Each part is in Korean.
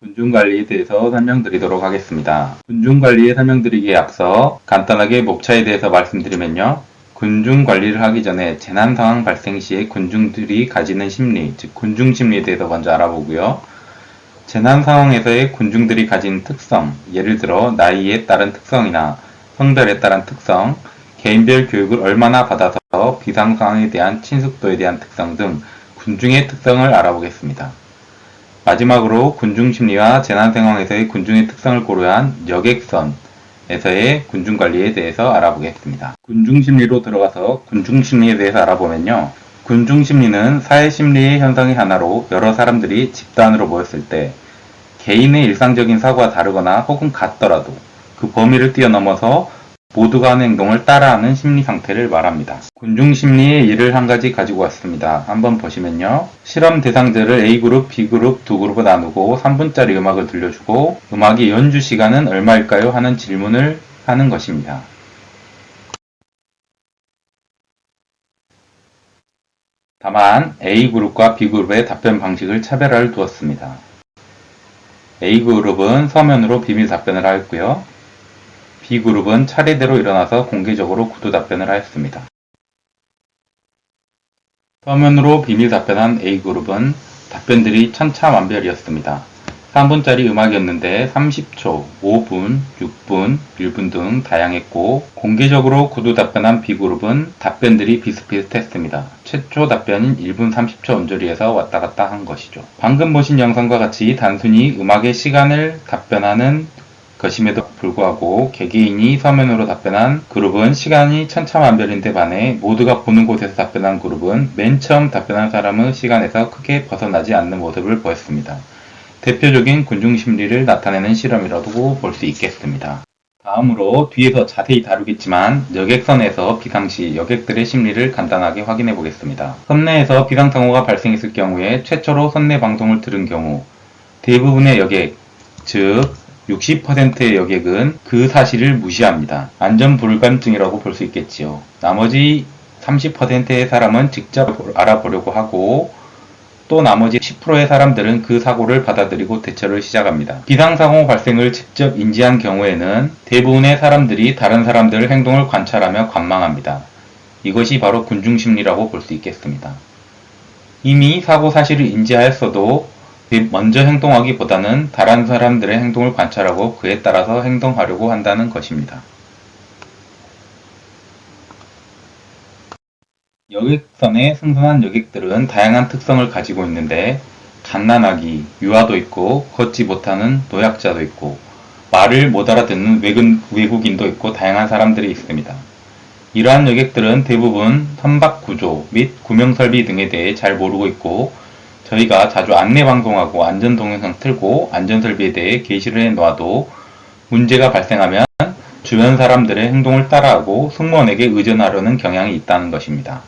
군중관리에 대해서 설명드리도록 하겠습니다. 군중관리에 설명드리기에 앞서 간단하게 목차에 대해서 말씀드리면요. 군중관리를 하기 전에 재난상황 발생 시에 군중들이 가지는 심리, 즉 군중심리에 대해서 먼저 알아보고요. 재난상황에서의 군중들이 가진 특성, 예를 들어 나이에 따른 특성이나 성별에 따른 특성, 개인별 교육을 얼마나 받아서 비상상황에 대한 친숙도에 대한 특성 등 군중의 특성을 알아보겠습니다. 마지막으로 군중심리와 재난상황에서의 군중의 특성을 고려한 여객선에서의 군중관리에 대해서 알아보겠습니다. 군중심리로 들어가서 군중심리에 대해서 알아보면요. 군중심리는 사회심리의 현상의 하나로 여러 사람들이 집단으로 모였을 때 개인의 일상적인 사고와 다르거나 혹은 같더라도 그 범위를 뛰어넘어서 모두가 하는 행동을 따라하는 심리 상태를 말합니다. 군중심리의 예를 한 가지 가지고 왔습니다. 한번 보시면요. 실험 대상자를 A그룹, B그룹 두 그룹으로 나누고 3분짜리 음악을 들려주고 음악의 연주 시간은 얼마일까요? 하는 질문을 하는 것입니다. 다만 A그룹과 B그룹의 답변 방식을 차별화를 두었습니다. A그룹은 서면으로 비밀 답변을 하였고요. B그룹은 차례대로 일어나서 공개적으로 구두 답변을 하였습니다. 서면으로 비밀 답변한 A그룹은 답변들이 천차만별이었습니다. 3분짜리 음악이었는데 30초, 5분, 6분, 1분 등 다양했고 공개적으로 구두 답변한 B그룹은 답변들이 비슷비슷했습니다. 최초 답변인 1분 30초 언저리에서 왔다갔다 한 것이죠. 방금 보신 영상과 같이 단순히 음악의 시간을 답변하는 것임에도 불구하고 개개인이 서면으로 답변한 그룹은 시간이 천차만별인데 반해 모두가 보는 곳에서 답변한 그룹은 맨 처음 답변한 사람의 시간에서 크게 벗어나지 않는 모습을 보였습니다. 대표적인 군중심리를 나타내는 실험이라고 볼 수 있겠습니다. 다음으로 뒤에서 자세히 다루겠지만 여객선에서 비상시 여객들의 심리를 간단하게 확인해 보겠습니다. 선내에서 비상사고가 발생했을 경우에 최초로 선내 방송을 들은 경우 대부분의 여객, 즉 60%의 여객은 그 사실을 무시합니다. 안전불감증이라고 볼 수 있겠지요. 나머지 30%의 사람은 직접 알아보려고 하고 또 나머지 10%의 사람들은 그 사고를 받아들이고 대처를 시작합니다. 비상사고 발생을 직접 인지한 경우에는 대부분의 사람들이 다른 사람들의 행동을 관찰하며 관망합니다. 이것이 바로 군중심리라고 볼 수 있겠습니다. 이미 사고 사실을 인지하였어도 먼저 행동하기보다는 다른 사람들의 행동을 관찰하고 그에 따라서 행동하려고 한다는 것입니다. 여객선에 승선한 여객들은 다양한 특성을 가지고 있는데 갓난아기, 유아도 있고 걷지 못하는 노약자도 있고 말을 못 알아듣는 외국인도 있고 다양한 사람들이 있습니다. 이러한 여객들은 대부분 선박구조 및 구명설비 등에 대해 잘 모르고 있고 저희가 자주 안내방송하고 안전동영상 틀고 안전설비에 대해 게시를 해놓아도 문제가 발생하면 주변 사람들의 행동을 따라하고 승무원에게 의존하려는 경향이 있다는 것입니다.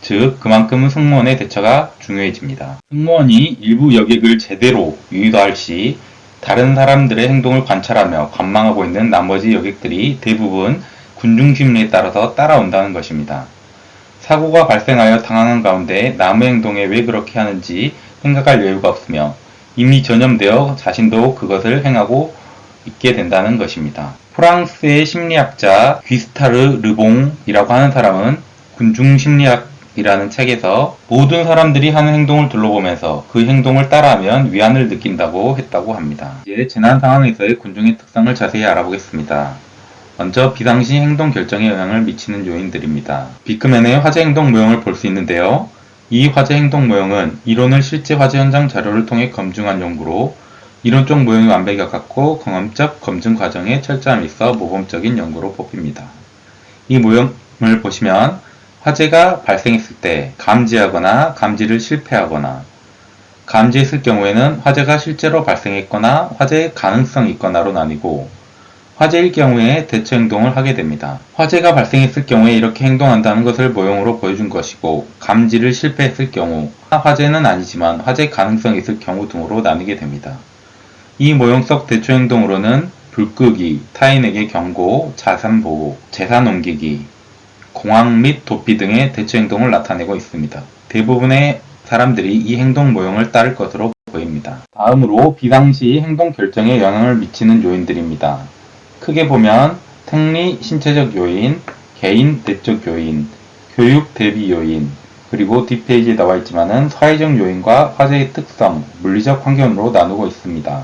즉 그만큼 승무원의 대처가 중요해집니다. 승무원이 일부 여객을 제대로 유도할 시 다른 사람들의 행동을 관찰하며 관망하고 있는 나머지 여객들이 대부분 군중심리에 따라서 따라온다는 것입니다. 사고가 발생하여 당황한 가운데 남의 행동에 왜 그렇게 하는지 생각할 여유가 없으며 이미 전염되어 자신도 그것을 행하고 있게 된다는 것입니다. 프랑스의 심리학자 귀스타르 르봉이라고 하는 사람은 군중심리학이라는 책에서 모든 사람들이 하는 행동을 둘러보면서 그 행동을 따라하면 위안을 느낀다고 했다고 합니다. 이제 재난 상황에서의 군중의 특성을 자세히 알아보겠습니다. 먼저 비상시 행동 결정에 영향을 미치는 요인들입니다. 비크맨의 화재 행동 모형을 볼 수 있는데요. 이 화재 행동 모형은 이론을 실제 화재 현장 자료를 통해 검증한 연구로 이론적 모형이 완벽에 가깝고 경험적 검증 과정에 철저함이 있어 모범적인 연구로 뽑힙니다. 이 모형을 보시면 화재가 발생했을 때 감지하거나 감지를 실패하거나 감지했을 경우에는 화재가 실제로 발생했거나 화재의 가능성이 있거나로 나뉘고 화재일 경우에 대처 행동을 하게 됩니다. 화재가 발생했을 경우에 이렇게 행동한다는 것을 모형으로 보여준 것이고 감지를 실패했을 경우 화재는 아니지만 화재 가능성이 있을 경우 등으로 나뉘게 됩니다. 이 모형 속 대처 행동으로는 불 끄기, 타인에게 경고, 자산 보호, 재산 옮기기, 공황 및 도피 등의 대처 행동을 나타내고 있습니다. 대부분의 사람들이 이 행동 모형을 따를 것으로 보입니다. 다음으로 비상시 행동 결정에 영향을 미치는 요인들입니다. 크게 보면 생리, 신체적 요인, 개인, 내적 요인, 교육 대비 요인, 그리고 뒷페이지에 나와 있지만은 사회적 요인과 화재의 특성, 물리적 환경으로 나누고 있습니다.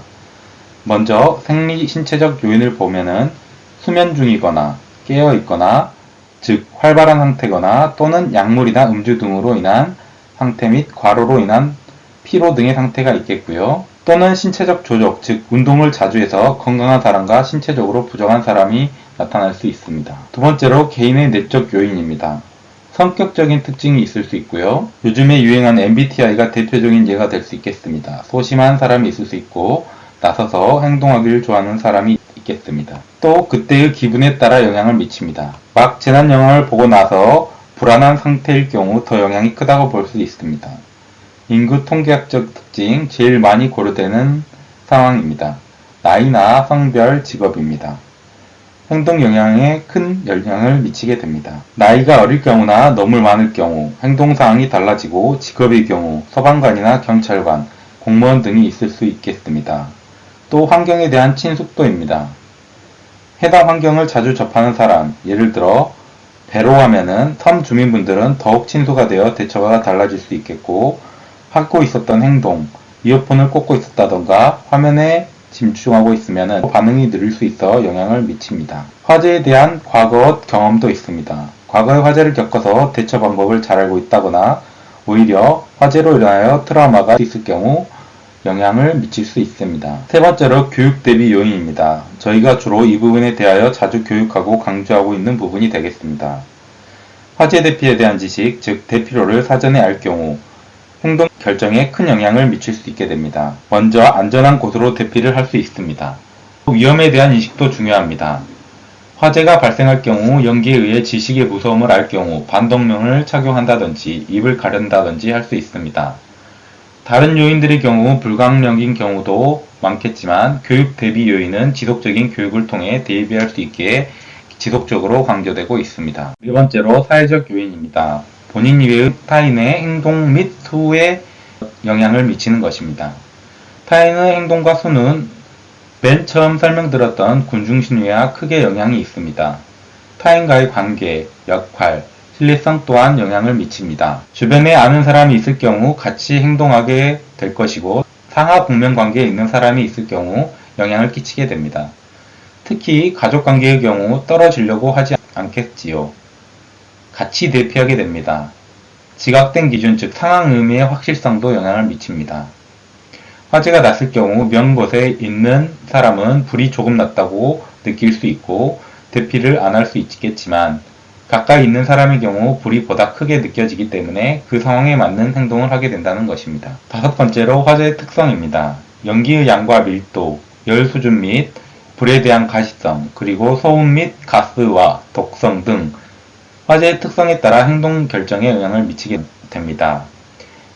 먼저 생리, 신체적 요인을 보면은 수면 중이거나 깨어 있거나, 즉 활발한 상태거나 또는 약물이나 음주 등으로 인한 상태 및 과로로 인한 피로 등의 상태가 있겠고요. 또는 신체적 조적, 즉 운동을 자주 해서 건강한 사람과 신체적으로 부정한 사람이 나타날 수 있습니다. 두 번째로 개인의 내적 요인입니다. 성격적인 특징이 있을 수 있고요. 요즘에 유행하는 MBTI가 대표적인 예가 될 수 있겠습니다. 소심한 사람이 있을 수 있고 나서서 행동하기를 좋아하는 사람이 있겠습니다. 또 그때의 기분에 따라 영향을 미칩니다. 막 재난 영화를 보고 나서 불안한 상태일 경우 더 영향이 크다고 볼 수 있습니다. 인구 통계학적 특징 제일 많이 고려되는 상황입니다. 나이나 성별, 직업입니다. 행동 영향에 큰 영향을 미치게 됩니다. 나이가 어릴 경우나 너무 많을 경우, 행동 사항이 달라지고 직업의 경우 소방관이나 경찰관, 공무원 등이 있을 수 있겠습니다. 또 환경에 대한 친숙도입니다. 해당 환경을 자주 접하는 사람, 예를 들어 배로 하면은 섬 주민분들은 더욱 친소가 되어 대처가 달라질 수 있겠고, 하고 있었던 행동, 이어폰을 꽂고 있었다던가 화면에 집중하고 있으면 반응이 느릴 수 있어 영향을 미칩니다. 화재에 대한 과거 경험도 있습니다. 과거에 화재를 겪어서 대처 방법을 잘 알고 있다거나 오히려 화재로 인하여 트라우마가 있을 경우 영향을 미칠 수 있습니다. 세 번째로 교육 대비 요인입니다. 저희가 주로 이 부분에 대하여 자주 교육하고 강조하고 있는 부분이 되겠습니다. 화재 대피에 대한 지식, 즉 대피로를 사전에 알 경우 행동 결정에 큰 영향을 미칠 수 있게 됩니다. 먼저 안전한 곳으로 대피를 할 수 있습니다. 위험에 대한 인식도 중요합니다. 화재가 발생할 경우 연기에 의해 지식의 무서움을 알 경우 반동명을 착용한다든지 입을 가른다든지 할 수 있습니다. 다른 요인들의 경우 불가항력인 경우도 많겠지만 교육 대비 요인은 지속적인 교육을 통해 대비할 수 있게 지속적으로 강조되고 있습니다. 네 번째로 사회적 요인입니다. 본인 이외의 타인의 행동 및 수에 영향을 미치는 것입니다. 타인의 행동과 수는 맨 처음 설명드렸던 군중신뢰와 크게 영향이 있습니다. 타인과의 관계, 역할, 신뢰성 또한 영향을 미칩니다. 주변에 아는 사람이 있을 경우 같이 행동하게 될 것이고 상하분명 관계에 있는 사람이 있을 경우 영향을 끼치게 됩니다. 특히 가족관계의 경우 떨어지려고 하지 않겠지요. 같이 대피하게 됩니다. 지각된 기준 즉 상황 의미의 확실성도 영향을 미칩니다. 화재가 났을 경우 먼 곳에 있는 사람은 불이 조금 났다고 느낄 수 있고 대피를 안 할 수 있겠지만 가까이 있는 사람의 경우 불이 보다 크게 느껴지기 때문에 그 상황에 맞는 행동을 하게 된다는 것입니다. 다섯 번째로 화재의 특성입니다. 연기의 양과 밀도, 열 수준 및 불에 대한 가시성, 그리고 소음 및 가스와 독성 등 화재의 특성에 따라 행동 결정에 영향을 미치게 됩니다.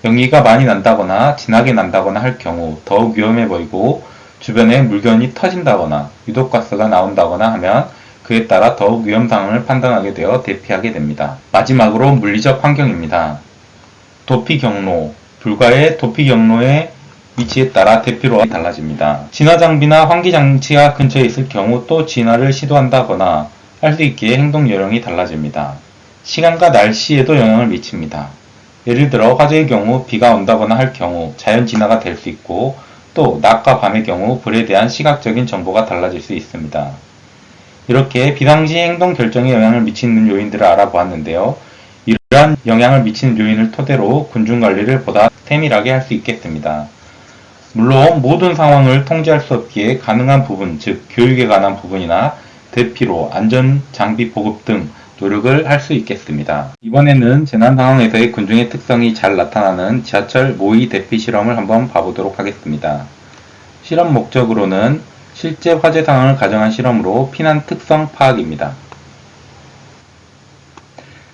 연기가 많이 난다거나 진하게 난다거나 할 경우 더욱 위험해 보이고 주변에 물건이 터진다거나 유독가스가 나온다거나 하면 그에 따라 더욱 위험 상황을 판단하게 되어 대피하게 됩니다. 마지막으로 물리적 환경입니다. 도피 경로, 불가의 도피 경로의 위치에 따라 대피로가 달라집니다. 진화 장비나 환기 장치가 근처에 있을 경우 또 진화를 시도한다거나 할 수 있기에 행동 요령이 달라집니다. 시간과 날씨에도 영향을 미칩니다. 예를 들어 화재의 경우 비가 온다거나 할 경우 자연 진화가 될 수 있고 또 낮과 밤의 경우 불에 대한 시각적인 정보가 달라질 수 있습니다. 이렇게 비상시 행동 결정에 영향을 미치는 요인들을 알아보았는데요. 이러한 영향을 미치는 요인을 토대로 군중관리를 보다 세밀하게 할 수 있겠습니다. 물론 모든 상황을 통제할 수 없기에 가능한 부분, 즉 교육에 관한 부분이나 대피로, 안전장비 보급 등 노력을 할 수 있겠습니다. 이번에는 재난 상황에서의 군중의 특성이 잘 나타나는 지하철 모의 대피 실험을 한번 봐보도록 하겠습니다. 실험 목적으로는 실제 화재 상황을 가정한 실험으로 피난 특성 파악입니다.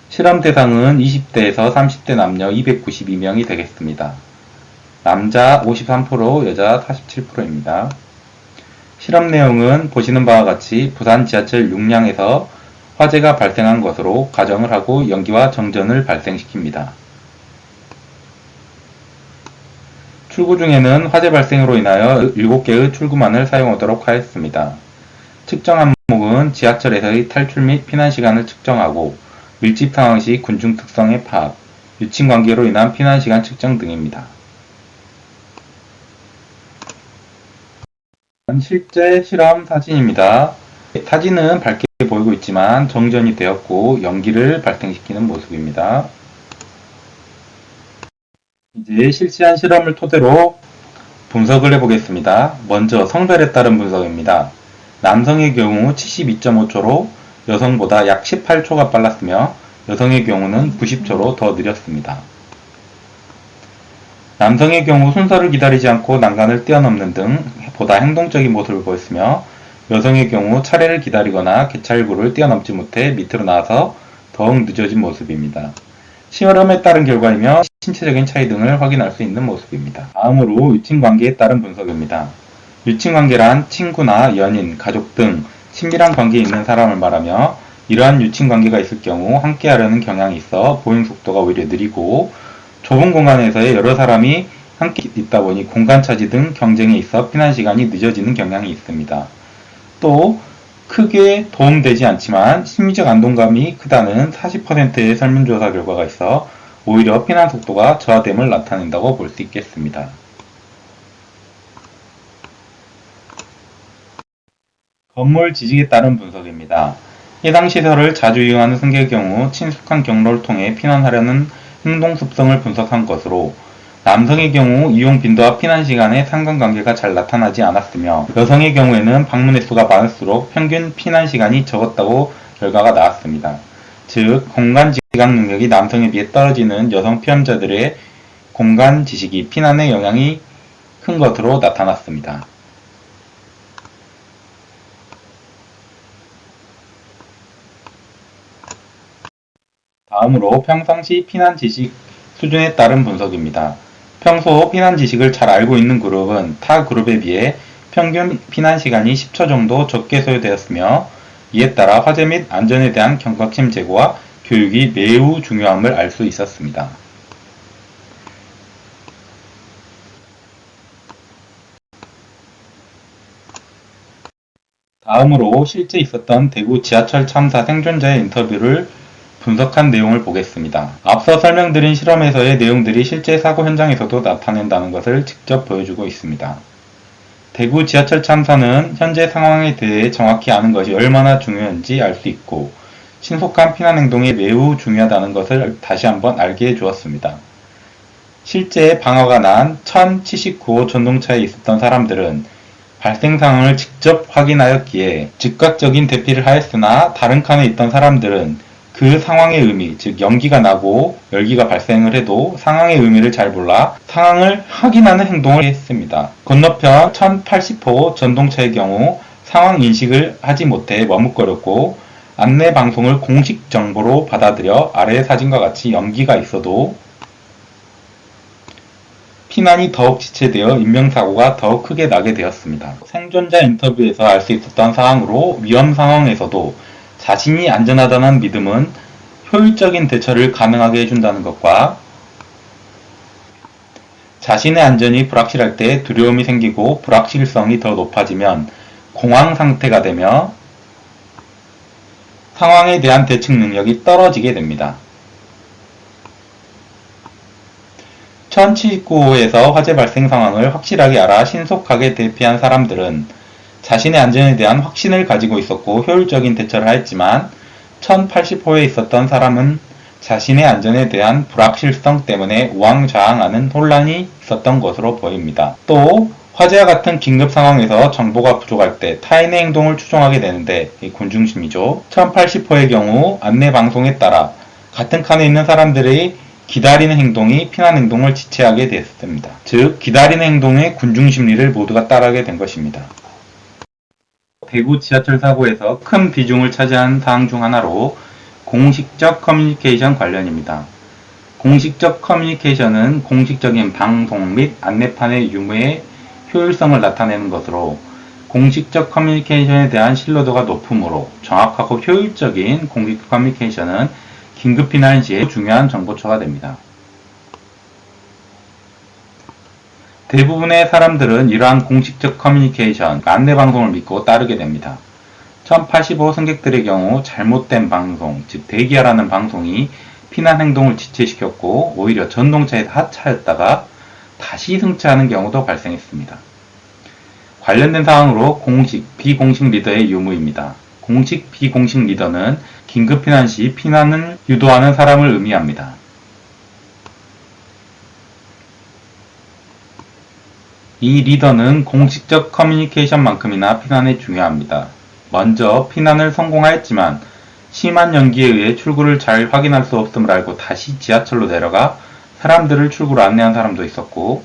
실험 대상은 20대에서 30대 남녀 292명이 되겠습니다. 남자 53%, 여자 47%입니다. 실험 내용은 보시는 바와 같이 부산 지하철 6량에서 화재가 발생한 것으로 가정을 하고 연기와 정전을 발생시킵니다. 출구 중에는 화재 발생으로 인하여 7개의 출구만을 사용하도록 하였습니다. 측정 항목은 지하철에서의 탈출 및 피난 시간을 측정하고 밀집 상황 시 군중 특성의 파악, 유친 관계로 인한 피난 시간 측정 등입니다. 실제 실험 사진입니다. 사진은 밝게 보이고 있지만 정전이 되었고 연기를 발생시키는 모습입니다. 이제 실시한 실험을 토대로 분석을 해보겠습니다. 먼저 성별에 따른 분석입니다. 남성의 경우 72.5초로 여성보다 약 18초가 빨랐으며 여성의 경우는 90초로 더 느렸습니다. 남성의 경우 순서를 기다리지 않고 난간을 뛰어넘는 등 보다 행동적인 모습을 보였으며 여성의 경우 차례를 기다리거나 개찰구를 뛰어넘지 못해 밑으로 나와서 더욱 늦어진 모습입니다. 실험에 따른 결과이며 신체적인 차이 등을 확인할 수 있는 모습입니다. 다음으로 유친관계에 따른 분석입니다. 유친관계란 친구나 연인, 가족 등 친밀한 관계에 있는 사람을 말하며 이러한 유친관계가 있을 경우 함께하려는 경향이 있어 보행 속도가 오히려 느리고 좁은 공간에서의 여러 사람이 함께 있다 보니 공간 차지 등 경쟁에 있어 피난 시간이 늦어지는 경향이 있습니다. 또 크게 도움되지 않지만 심리적 안동감이 크다는 40%의 설문조사 결과가 있어 오히려 피난 속도가 저하됨을 나타낸다고 볼 수 있겠습니다. 건물 지식에 따른 분석입니다. 해당 시설을 자주 이용하는 승객의 경우 친숙한 경로를 통해 피난하려는 행동 습성을 분석한 것으로 남성의 경우 이용 빈도와 피난 시간의 상관관계가 잘 나타나지 않았으며 여성의 경우에는 방문 횟수가 많을수록 평균 피난 시간이 적었다고 결과가 나왔습니다. 즉 공간 지각 능력이 남성에 비해 떨어지는 여성 피험자들의 공간 지식이 피난에 영향이 큰 것으로 나타났습니다. 다음으로 평상시 피난 지식 수준에 따른 분석입니다. 평소 피난 지식을 잘 알고 있는 그룹은 타 그룹에 비해 평균 피난 시간이 10초 정도 적게 소요되었으며 이에 따라 화재 및 안전에 대한 경각심 제고와 교육이 매우 중요함을 알 수 있었습니다. 다음으로 실제 있었던 대구 지하철 참사 생존자의 인터뷰를 분석한 내용을 보겠습니다. 앞서 설명드린 실험에서의 내용들이 실제 사고 현장에서도 나타낸다는 것을 직접 보여주고 있습니다. 대구 지하철 참사는 현재 상황에 대해 정확히 아는 것이 얼마나 중요한지 알 수 있고 신속한 피난 행동이 매우 중요하다는 것을 다시 한번 알게 해주었습니다. 실제 방화가 난 1079호 전동차에 있었던 사람들은 발생 상황을 직접 확인하였기에 즉각적인 대피를 하였으나 다른 칸에 있던 사람들은 그 상황의 의미, 즉 연기가 나고 열기가 발생을 해도 상황의 의미를 잘 몰라 상황을 확인하는 행동을 했습니다. 건너편 1080호 전동차의 경우 상황 인식을 하지 못해 머뭇거렸고 안내 방송을 공식 정보로 받아들여 아래의 사진과 같이 연기가 있어도 피난이 더욱 지체되어 인명사고가 더욱 크게 나게 되었습니다. 생존자 인터뷰에서 알 수 있었던 사항으로 위험 상황에서도 자신이 안전하다는 믿음은 효율적인 대처를 가능하게 해준다는 것과 자신의 안전이 불확실할 때 두려움이 생기고 불확실성이 더 높아지면 공황 상태가 되며 상황에 대한 대책 능력이 떨어지게 됩니다. 1079호에서 화재 발생 상황을 확실하게 알아 신속하게 대피한 사람들은 자신의 안전에 대한 확신을 가지고 있었고 효율적인 대처를 하였지만 1080호에 있었던 사람은 자신의 안전에 대한 불확실성 때문에 우왕좌왕하는 혼란이 있었던 것으로 보입니다. 또 화재와 같은 긴급 상황에서 정보가 부족할 때 타인의 행동을 추종하게 되는데 곤중심이죠. 1080호의 경우 안내 방송에 따라 같은 칸에 있는 사람들의 기다리는 행동이 피난 행동을 지체하게 됐습니다. 즉 기다리는 행동의 군중심리를 모두가 따르게 된 것입니다. 대구 지하철 사고에서 큰 비중을 차지한 사항 중 하나로 공식적 커뮤니케이션 관련입니다. 공식적 커뮤니케이션은 공식적인 방송 및 안내판의 유무의 효율성을 나타내는 것으로 공식적 커뮤니케이션에 대한 신뢰도가 높으므로 정확하고 효율적인 공식 커뮤니케이션은 긴급 피난 시에 중요한 정보처가 됩니다. 대부분의 사람들은 이러한 공식적 커뮤니케이션, 안내방송을 믿고 따르게 됩니다. 1085 승객들의 경우 잘못된 방송, 즉 대기하라는 방송이 피난 행동을 지체시켰고 오히려 전동차에서 하차했다가 다시 승차하는 경우도 발생했습니다. 관련된 사항으로 공식, 비공식 리더의 유무입니다. 공식, 비공식 리더는 긴급 피난 시 피난을 유도하는 사람을 의미합니다. 이 리더는 공식적 커뮤니케이션만큼이나 피난에 중요합니다. 먼저 피난을 성공하였지만 심한 연기에 의해 출구를 잘 확인할 수 없음을 알고 다시 지하철로 내려가 사람들을 출구로 안내한 사람도 있었고,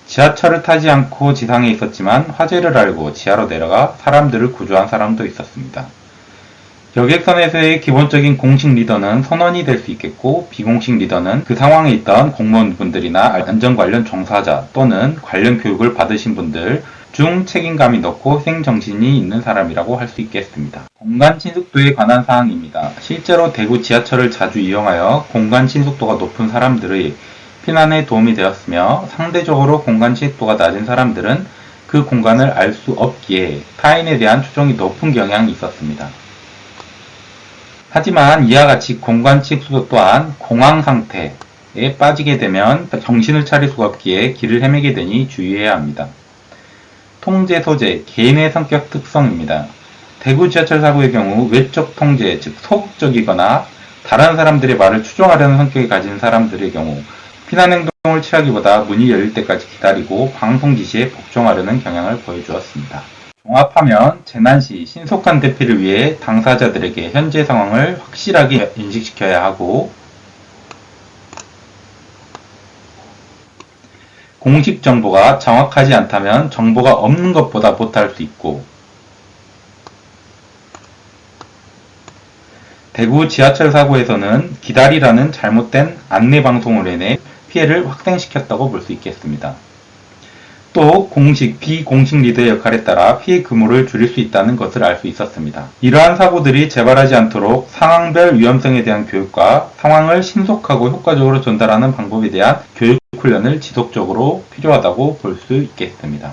지하철을 타지 않고 지상에 있었지만 화재를 알고 지하로 내려가 사람들을 구조한 사람도 있었습니다. 여객선에서의 기본적인 공식 리더는 선원이 될 수 있겠고, 비공식 리더는 그 상황에 있던 공무원분들이나 안전 관련 종사자 또는 관련 교육을 받으신 분들 중 책임감이 높고 희생정신이 있는 사람이라고 할 수 있겠습니다. 공간 친숙도에 관한 사항입니다. 실제로 대구 지하철을 자주 이용하여 공간 친숙도가 높은 사람들의 피난에 도움이 되었으며, 상대적으로 공간 친숙도가 낮은 사람들은 그 공간을 알 수 없기에 타인에 대한 추종이 높은 경향이 있었습니다. 하지만 이와 같이 공간 친숙도 또한 공황 상태에 빠지게 되면 정신을 차릴 수가 없기에 길을 헤매게 되니 주의해야 합니다. 통제 소재, 개인의 성격 특성입니다. 대구 지하철 사고의 경우 외적 통제, 즉 소극적이거나 다른 사람들의 말을 추종하려는 성격을 가진 사람들의 경우 피난 행동을 취하기보다 문이 열릴 때까지 기다리고 방송 지시에 복종하려는 경향을 보여주었습니다. 종합하면 재난 시 신속한 대피를 위해 당사자들에게 현재 상황을 확실하게 인식시켜야 하고, 공식 정보가 정확하지 않다면 정보가 없는 것보다 못할 수 있고, 대구 지하철 사고에서는 기다리라는 잘못된 안내 방송으로 인해 피해를 확산시켰다고 볼 수 있겠습니다. 또 공식, 비공식 리더의 역할에 따라 피해 규모를 줄일 수 있다는 것을 알 수 있었습니다. 이러한 사고들이 재발하지 않도록 상황별 위험성에 대한 교육과 상황을 신속하고 효과적으로 전달하는 방법에 대한 교육 훈련을 지속적으로 필요하다고 볼 수 있겠습니다.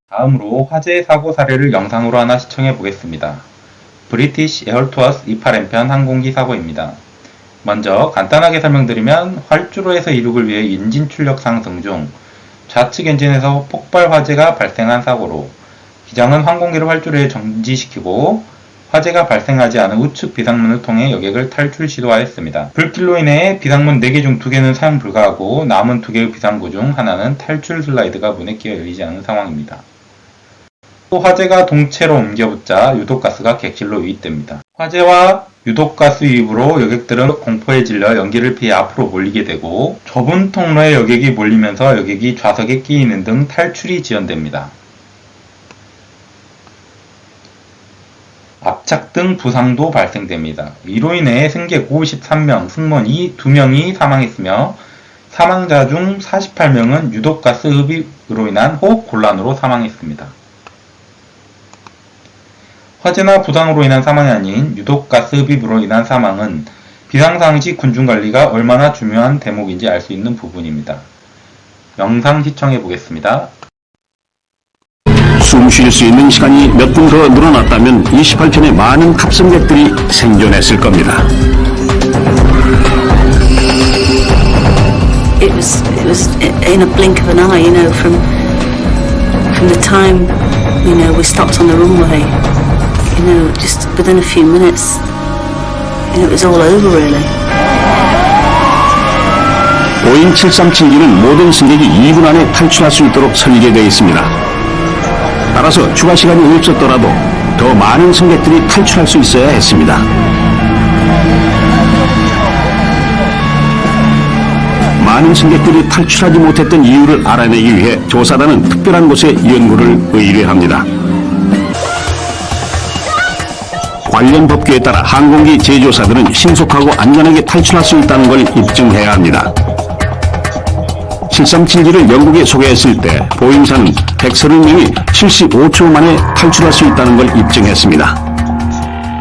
다음으로 화재 사고 사례를 영상으로 하나 시청해 보겠습니다. 브리티시 에어투어스 28N편 항공기 사고입니다. 먼저 간단하게 설명드리면, 활주로에서 이륙을 위해 엔진 출력 상승 중 좌측 엔진에서 폭발 화재가 발생한 사고로 기장은 항공기를 활주로에 정지시키고 화재가 발생하지 않은 우측 비상문을 통해 여객을 탈출 시도하였습니다. 불길로 인해 비상문 4개 중 2개는 사용 불가하고 남은 2개의 비상구 중 하나는 탈출 슬라이드가 문에 끼어 열리지 않은 상황입니다. 또 화재가 동체로 옮겨붙자 유독가스가 객실로 유입됩니다. 화재와 유독가스 유입으로 여객들은 공포에 질려 연기를 피해 앞으로 몰리게 되고, 좁은 통로에 여객이 몰리면서 여객이 좌석에 끼이는 등 탈출이 지연됩니다. 압착 등 부상도 발생됩니다. 이로 인해 승객 53명, 승무원 2명이 사망했으며 사망자 중 48명은 유독가스 흡입으로 인한 호흡 곤란으로 사망했습니다. 화재나 부상으로 인한 사망이 아닌 유독가스 흡입으로 인한 사망은 비상상황 시 군중관리가 얼마나 중요한 대목인지 알 수 있는 부분입니다. 영상 시청해 보겠습니다. 숨 쉴 수 있는 시간이 몇 분 더 늘어났다면 28편의 많은 탑승객들이 생존했을 겁니다. It was in a blink of an eye, from the time, we stopped on the runway, just within a few minutes, it was all over really. 보잉 737기는 모든 승객이 2분 안에 탈출할 수 있도록 설계되어 있습니다. 따라서 추가 시간이 없었더라도 더 많은 승객들이 탈출할 수 있어야 했습니다. 많은 승객들이 탈출하지 못했던 이유를 알아내기 위해 조사단은 특별한 곳에 연구를 의뢰합니다. 관련 법규에 따라 항공기 제조사들은 신속하고 안전하게 탈출할 수 있다는 걸 입증해야 합니다. 737기를 영국에 소개했을 때 보잉사는 130명이 75초 만에 탈출할 수 있다는 걸 입증했습니다.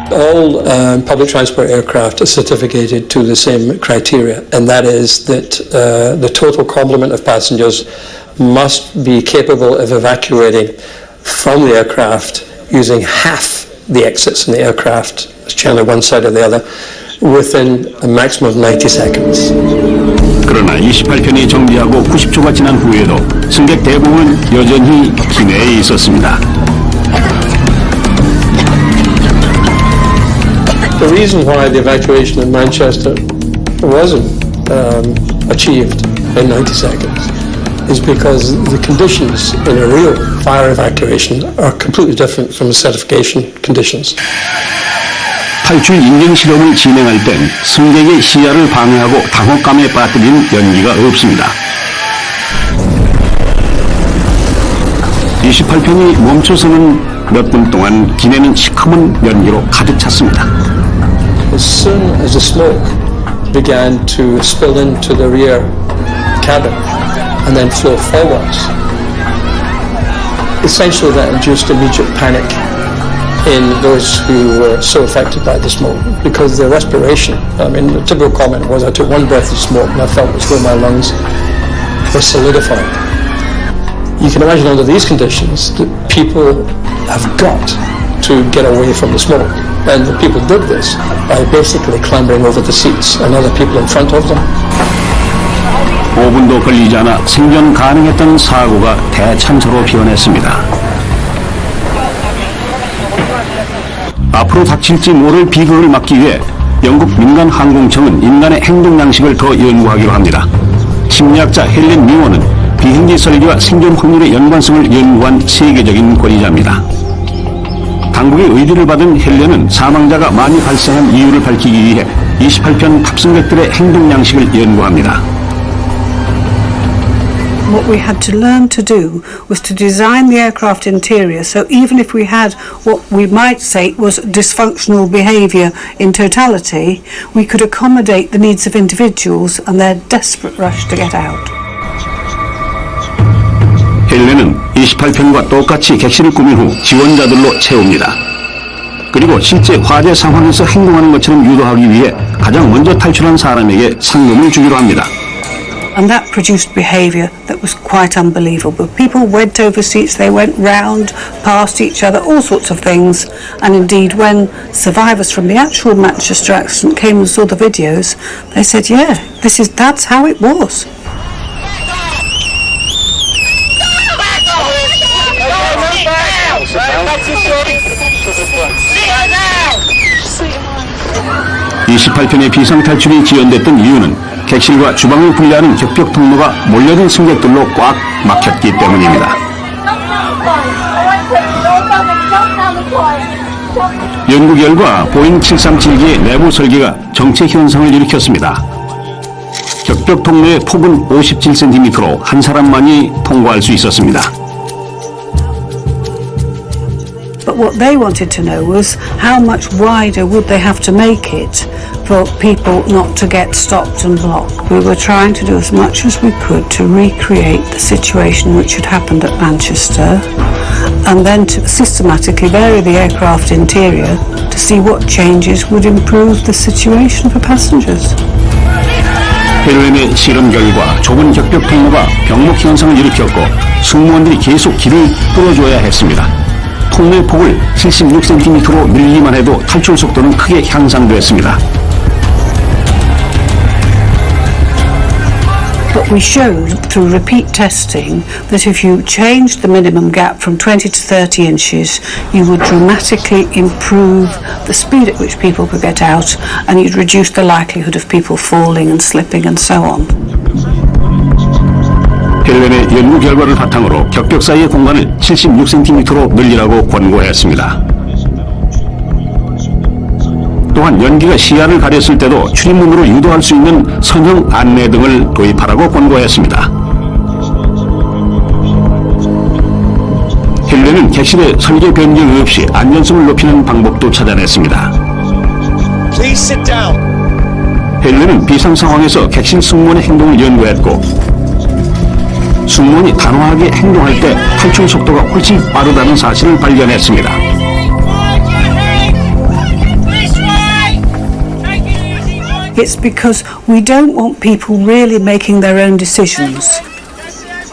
All public transport aircraft are certificated to the same criteria, and that is that the total complement of passengers must be capable of evacuating from the aircraft using half the exits in the aircraft, it's generally one side or the other, within a maximum of 90 seconds. 그러나 28편이 정비하고 90초가 지난 후에도 승객 대부분은 여전히 기내에 있었습니다. The reason why the evacuation in Manchester wasn't achieved in 90 seconds is because the conditions in a real fire evacuation are completely different from the certification conditions. 탈출 인증 실험을 진행할 땐 승객의 시야를 방해하고 당혹감에 빠뜨리는 연기가 없습니다. 28편이 멈춰서는 몇 분 동안 기내는 시커먼 연기로 가득 찼습니다. As soon as the smoke began to spill into the rear cabin and then flow forwards, essentially that induced immediate panic in those who were so affected by the smoke, because their respiration, I mean, the typical comment was, I took one breath of smoke and I felt as though my lungs were solidified. You can imagine under these conditions that people have got to get away from the smoke, and the people did this by basically clambering over the seats and other people in front of them. 5분도 걸리지 않아 생존 가능했던 사고가 대참사로 변했습니다. 앞으로 닥칠지 모를 비극을 막기 위해 영국 민간 항공청은 인간의 행동 양식을 더 연구하기로 합니다. 심리학자 헬렌 미워는 비행기 설계와 생존 확률의 연관성을 연구한 세계적인 권위자입니다. 당국의 의뢰를 받은 헬렌은 사망자가 많이 발생한 이유를 밝히기 위해 28편 탑승객들의 행동 양식을 연구합니다. What we had to learn to do was to design the aircraft interior so even if we had what we might say was dysfunctional behaviour in totality, we could accommodate the needs of individuals and their desperate rush to get out. 헬렌은 28편과 똑같이 객실을 꾸민 후 지원자들로 채웁니다. 그리고 실제 화재 상황에서 행동하는 것처럼 유도하기 위해 가장 먼저 탈출한 사람에게 상금을 주기로 합니다. And that produced behaviour that was quite unbelievable. People went over seats, they went round, past each other, all sorts of things. And indeed, when survivors from the actual Manchester accident came and saw the videos, they said, yeah, that's how it was. 이 28편의 비상탈출이 지연됐던 이유는 객실과 주방을 분리하는 격벽 통로가 몰려든 승객들로 꽉 막혔기 때문입니다. 연구 결과 보잉 737기의 내부 설계가 정체 현상을 일으켰습니다. 격벽 통로의 폭은 57cm로 한 사람만이 통과할 수 있었습니다. But what they wanted to know was how much wider would they have to make it for people not to get stopped and blocked. We were trying to do as much as we could to recreate the situation which had happened at Manchester and then to systematically vary the aircraft interior to see what changes would improve the situation for passengers. 헬렌의 실험 결과 좁은 격벽 통로가 병목 현상을 일으켰고 승무원들이 계속 길을 뚫어줘야 했습니다. 통로의 폭을 76cm로 늘리기만 해도 탈출 속도는 크게 향상됐습니다. But we showed through repeat testing that if you changed the minimum gap from 20 to 30 inches, you would dramatically improve the speed at which people could get out and you'd reduce the likelihood of people falling and slipping and so on. 헬렌의 연구 결과를 바탕으로 격벽 사이의 공간을 76cm로 늘리라고 권고했습니다. 또한 연기가 시야를 가렸을 때도 출입문으로 유도할 수 있는 선형 안내 등을 도입하라고 권고했습니다. 헬렌은 객실의 설계 변경 없이 안전성을 높이는 방법도 찾아냈습니다. 헬렌은 비상 상황에서 객실 승무원의 행동을 연구했고 승무원이 단호하게 행동할 때 탈출 속도가 훨씬 빠르다는 사실을 발견했습니다. It's because we don't want people really making their own decisions.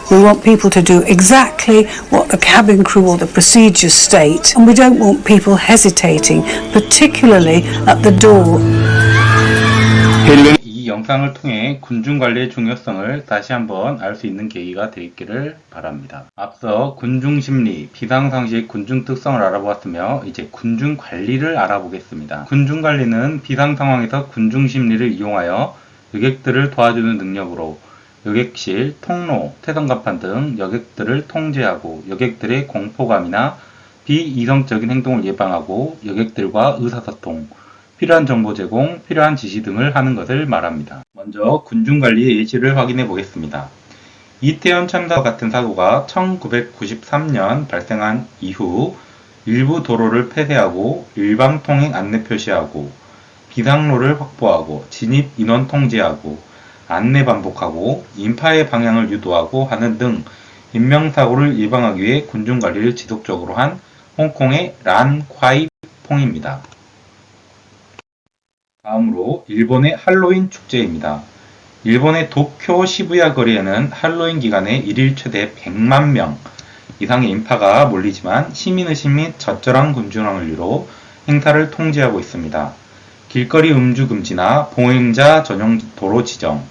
We want people to do exactly what the cabin crew or the procedures state, and we don't want people hesitating, particularly at the door. 헬렌 이 영상을 통해 군중 관리의 중요성을 다시 한번 알 수 있는 계기가 되기를 바랍니다. 앞서 군중 심리, 비상상식 군중 특성을 알아보았으며 이제 군중 관리를 알아보겠습니다. 군중 관리는 비상 상황에서 군중 심리를 이용하여 여객들을 도와주는 능력으로 여객실, 통로, 태성갑판 등 여객들을 통제하고 여객들의 공포감이나 비이성적인 행동을 예방하고 여객들과 의사소통, 필요한 정보 제공, 필요한 지시 등을 하는 것을 말합니다. 먼저 군중관리의 예시를 확인해 보겠습니다. 이태원 참사와 같은 사고가 1993년 발생한 이후 일부 도로를 폐쇄하고 일방통행 안내 표시하고 비상로를 확보하고 진입 인원 통제하고 안내 반복하고 인파의 방향을 유도하고 하는 등 인명사고를 예방하기 위해 군중관리를 지속적으로 한 홍콩의 란콰이 퐁입니다. 다음으로 일본의 할로윈 축제입니다. 일본의 도쿄 시부야 거리에는 할로윈 기간에 일일 최대 100만 명 이상의 인파가 몰리지만 시민의식 및 적절한 군중항을 이유로 행사를 통제하고 있습니다. 길거리 음주 금지나 보행자 전용 도로 지정,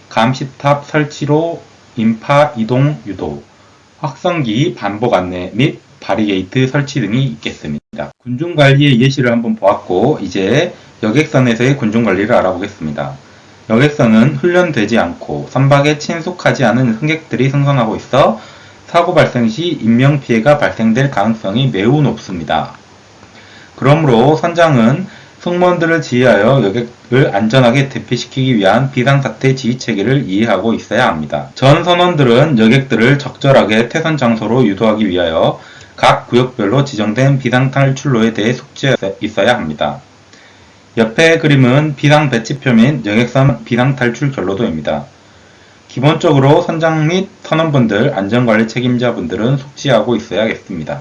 감시탑 설치로 인파 이동 유도, 확성기 반복 안내 및 바리게이트 설치 등이 있겠습니다. 군중관리의 예시를 한번 보았고 이제 여객선에서의 군중관리를 알아보겠습니다. 여객선은 훈련되지 않고 선박에 친숙하지 않은 승객들이 승선하고 있어 사고 발생 시 인명피해가 발생될 가능성이 매우 높습니다. 그러므로 선장은 승무원들을 지휘하여 여객을 안전하게 대피시키기 위한 비상사태 지휘체계를 이해하고 있어야 합니다. 전 선원들은 여객들을 적절하게 퇴선 장소로 유도하기 위하여 각 구역별로 지정된 비상탈출로에 대해 숙지해 있어야 합니다. 옆의 그림은 비상배치표 및 여객선 비상탈출 결로도입니다. 기본적으로 선장 및 선원분들, 안전관리 책임자분들은 숙지하고 있어야겠습니다.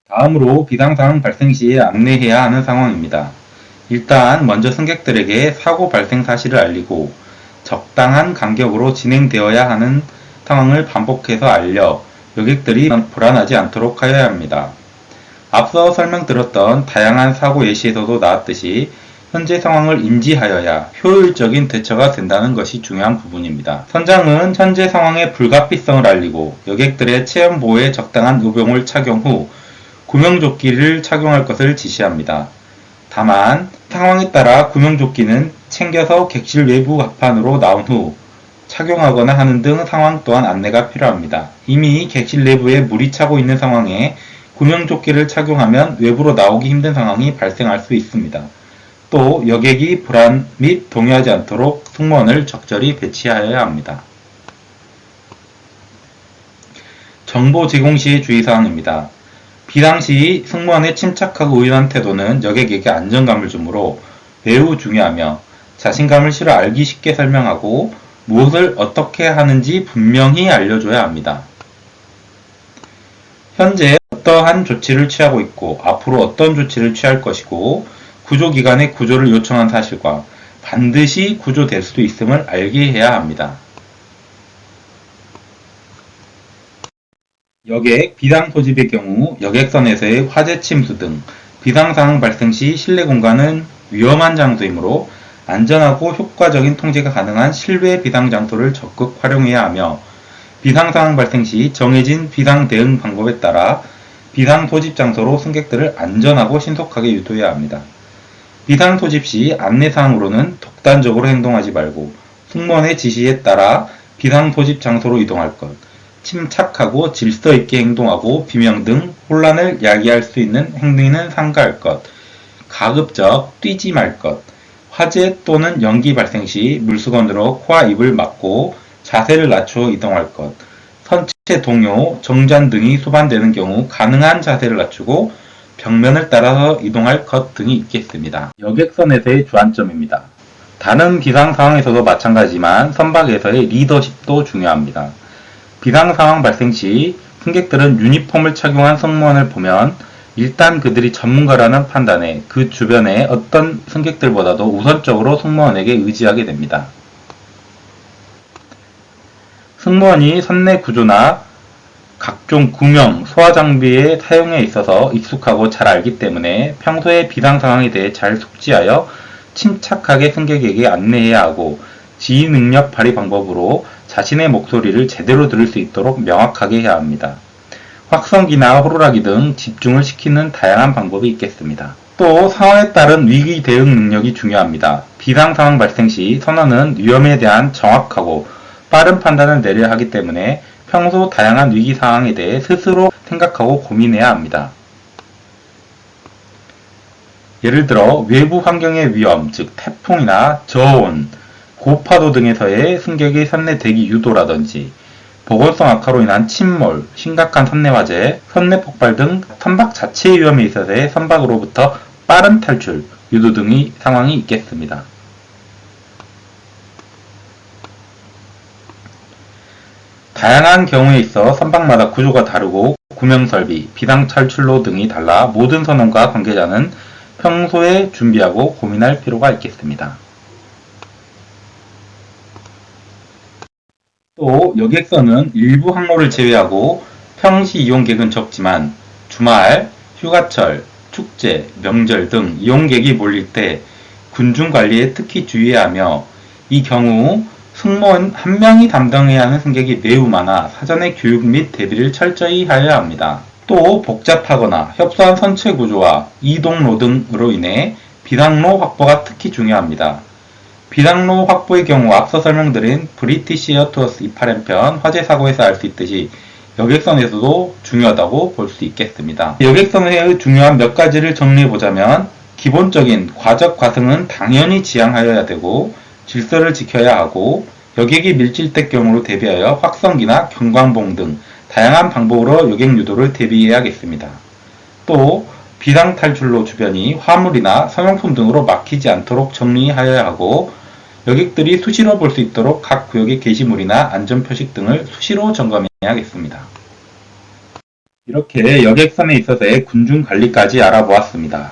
다음으로 비상상황 발생 시에 안내해야 하는 상황입니다. 일단 먼저 승객들에게 사고 발생 사실을 알리고 적당한 간격으로 진행되어야 하는 상황을 반복해서 알려 여객들이 불안하지 않도록 하여야 합니다. 앞서 설명드렸던 다양한 사고 예시에서도 나왔듯이 현재 상황을 인지하여야 효율적인 대처가 된다는 것이 중요한 부분입니다. 선장은 현재 상황의 불가피성을 알리고 여객들의 체험 보호에 적당한 의병을 착용 후 구명조끼를 착용할 것을 지시합니다. 다만 상황에 따라 구명조끼는 챙겨서 객실 외부 갑판으로 나온 후 착용하거나 하는 등 상황 또한 안내가 필요합니다. 이미 객실 내부에 물이 차고 있는 상황에 구명조끼를 착용하면 외부로 나오기 힘든 상황이 발생할 수 있습니다. 또 여객이 불안 및 동요하지 않도록 승무원을 적절히 배치하여야 합니다. 정보 제공 시의 주의사항입니다. 비상시 승무원의 침착하고 의연한 태도는 여객에게 안정감을 주므로 매우 중요하며 자신감을 실어 알기 쉽게 설명하고 무엇을 어떻게 하는지 분명히 알려줘야 합니다. 현재 어떠한 조치를 취하고 있고 앞으로 어떤 조치를 취할 것이고 구조기관에 구조를 요청한 사실과 반드시 구조될 수 있음을 알게 해야 합니다. 여객 비상 소집의 경우 여객선에서의 화재 침수 등 비상상황 발생 시 실내 공간은 위험한 장소이므로 안전하고 효과적인 통제가 가능한 실외 비상 장소를 적극 활용해야 하며 비상상황 발생 시 정해진 비상 대응 방법에 따라 비상 소집 장소로 승객들을 안전하고 신속하게 유도해야 합니다. 비상 소집 시 안내사항으로는 독단적으로 행동하지 말고 승무원의 지시에 따라 비상 소집 장소로 이동할 것, 침착하고 질서 있게 행동하고 비명 등 혼란을 야기할 수 있는 행동에는 삼가할 것, 가급적 뛰지 말 것, 화재 또는 연기 발생 시 물수건으로 코와 입을 막고 자세를 낮추어 이동할 것, 선체 동요, 정전 등이 소반되는 경우 가능한 자세를 낮추고 벽면을 따라서 이동할 것 등이 있겠습니다. 여객선에서의 주안점입니다. 다른 비상 상황에서도 마찬가지지만 선박에서의 리더십도 중요합니다. 비상 상황 발생 시 승객들은 유니폼을 착용한 승무원을 보면 일단 그들이 전문가라는 판단에 그 주변의 어떤 승객들보다도 우선적으로 승무원에게 의지하게 됩니다. 승무원이 선내 구조나 각종 구명, 소화 장비의 사용에 있어서 익숙하고 잘 알기 때문에 평소에 비상 상황에 대해 잘 숙지하여 침착하게 승객에게 안내해야 하고 지휘 능력 발휘 방법으로 자신의 목소리를 제대로 들을 수 있도록 명확하게 해야 합니다. 확성기나 호루라기 등 집중을 시키는 다양한 방법이 있겠습니다. 또 상황에 따른 위기 대응 능력이 중요합니다. 비상 상황 발생 시 선원은 위험에 대한 정확하고 빠른 판단을 내려야 하기 때문에 평소 다양한 위기 상황에 대해 스스로 생각하고 고민해야 합니다. 예를 들어 외부 환경의 위험, 즉 태풍이나 저온, 고파도 등에서의 승객의 선내 대기 유도라든지 보건성 악화로 인한 침몰, 심각한 선내 화재, 선내 폭발 등 선박 자체의 위험에 있어서의 선박으로부터 빠른 탈출, 유도 등의 상황이 있겠습니다. 다양한 경우에 있어 선박마다 구조가 다르고 구명설비, 비상탈출로 등이 달라 모든 선원과 관계자는 평소에 준비하고 고민할 필요가 있겠습니다. 또 여객선은 일부 항로를 제외하고 평시 이용객은 적지만 주말, 휴가철, 축제, 명절 등 이용객이 몰릴 때 군중 관리에 특히 주의해야 하며 이 경우 승무원 한 명이 담당해야 하는 승객이 매우 많아 사전의 교육 및 대비를 철저히 하여야 합니다. 또 복잡하거나 협소한 선체 구조와 이동로 등으로 인해 비상로 확보가 특히 중요합니다. 비상로 확보의 경우 앞서 설명드린 브리티시 에어투어스 28편 화재 사고에서 알 수 있듯이 여객선에서도 중요하다고 볼 수 있겠습니다. 여객선의 중요한 몇 가지를 정리해보자면 기본적인 과적 과승은 당연히 지향하여야 되고 질서를 지켜야 하고 여객이 밀집될 경우로 대비하여 확성기나 경광봉 등 다양한 방법으로 여객 유도를 대비해야겠습니다. 또 비상탈출로 주변이 화물이나 소형품 등으로 막히지 않도록 정리하여야 하고 여객들이 수시로 볼 수 있도록 각 구역의 게시물이나 안전표식 등을 수시로 점검해야겠습니다. 이렇게 여객선에 있어서의 군중 관리까지 알아보았습니다.